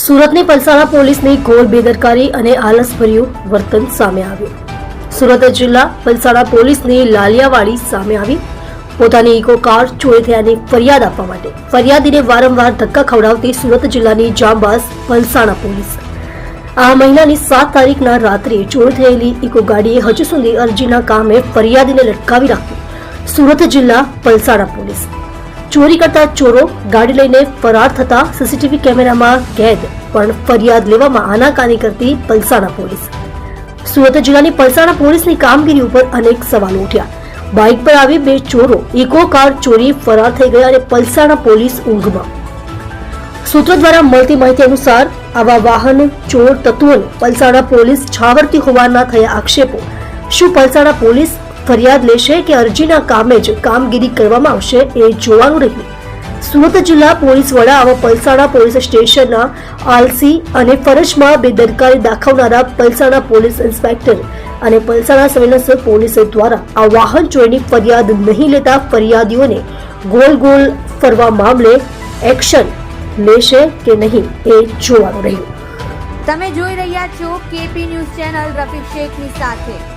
સુરતની પલસાણા પોલીસની ઘોર બેદરકારી અને આલસભર્યું વર્તન સામે આવ્યું। સુરત જિલ્લા પલસાણા પોલીસની લાલિયાવાડી સામે આવી પોતાની ઇકો કાર ચોરી થયાની ફરિયાદ આપવા માટે ફરિયાદીને વારંવાર ધક્કા ખવડાવતી સુરત જિલ્લાની જાંબાઝ પલસાણા પોલીસ આ મહિનાની 7 તારીખના રાત્રે ચોરી થયેલી ઇકો ગાડીએ હજુ સુધી અરજીના કામે ફરિયાદીને લટકાવી રાખી સુરત જિલ્લા પલસાણા પોલીસ ચોરી કરતા ચોરો ગાડી લઈને ફરાર થતા સીસીટીવી કેમેરામાં કેદ પણ ફરિયાદ લેવામાં આનાકાની કરતી પલસાણા પોલીસ। સુરત જિલ્લાની પલસાણા પોલીસની કામગીરી ઉપર અનેક સવાલો ઉઠ્યા। બાઇક પર આવી 2 ચોરો ઇકો કાર ચોરી ફરાર થઈ ગયા અને પલસાણા પોલીસ ઊંઘમાં। સૂત્રો દ્વારા મળતી માહિતી અનુસાર આવા વાહન ચોર તત્વોને પલસાણા પોલીસ છાવરતી હોવાના થયા આક્ષેપો। શું પલસાણા પોલીસ ફરિયાદ લેશે કે અરજીના કામે જ કામગીરી કરવામાં આવશે એ જોવાનું રહ્યું। સુરત જિલ્લા પોલીસ વડા આવા પલસાણા પોલીસ સ્ટેશનના આલસી અને ફરજમાં બેદરકારી દાખવનારા પલસાણા પોલીસ ઇન્સ્પેક્ટર અને પલસાણા સર્વેલન્સ પોલીસ દ્વારા આ વાહન ચોરીની ફરિયાદ નહીં લેતા ફરિયાદીઓને ગોલ ગોલ ફરવા મામલે એક્શન લેશે કે નહીં એ જોવાનું રહ્યું। તમે જોઈ રહ્યા છો કેપી ન્યૂઝ ચેનલ રફીક શેખની સાથે।